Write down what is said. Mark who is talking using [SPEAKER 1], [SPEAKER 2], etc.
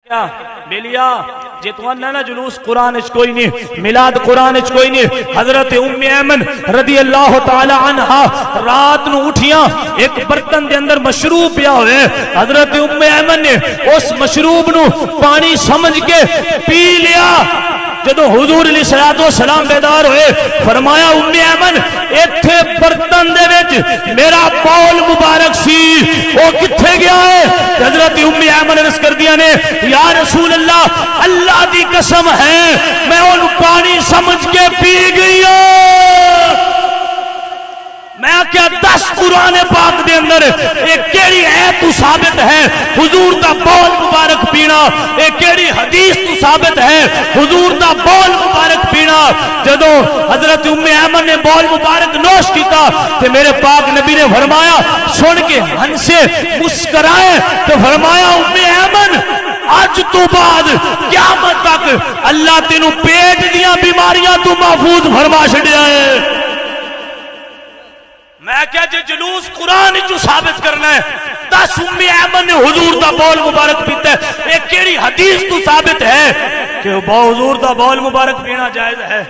[SPEAKER 1] بلیا جے تو نا جلوس قرآن اچ کوئی نہیں، میلاد قرآن اچ کوئی نہیں۔ حضرت ام ایمن رضی اللہ تعالی عنہا رات نو اٹھیاں، ایک برتن دے اندر مشروب پیا ہوئے، حضرت ام ایمن نے اس مشروب نو پانی سمجھ کے پی لیا۔ جدو حضور علیہ السلام بیدار ہوئے، فرمایا ام ایمن ایتھے برتن دے وچ میرا بول مبارک سی، وہ کتھے گیا ہے؟ حضرت ام ایمن عرض کر دیا نے، یا رسول اللہ، اللہ دی قسم ہے میں ان پانی سمجھ کے پی گئی ہوں۔ میں کیا 10 قرآن پاک دے اندر ایک کیڑی ایت تو ثابت ہے حضور دا بول مبارک پینا، ایک کیڑی حدیث تو ثابت ہے حضور دا بول مبارک پینا۔ جدو حضرت ام ایمن نے بول مبارک نوش کیتا تو میرے پاک نبی نے فرمایا، سن کے ہنسے مسکرائے تو فرمایا، ام ایمن آج تو بعد قیامت تک اللہ تینوں پیٹ دیاں بیماریاں تو محفوظ فرما چھڑیا ہے۔ میں کیا جے جلوس قرآن جو ثابت کرنا ہے، 10 ام ایمن نے حضور دا بول مبارک پیتا ہے، ایک کیڑی حدیث تو ثابت ہے کہ حضور دا بول مبارک پینا جائز ہے؟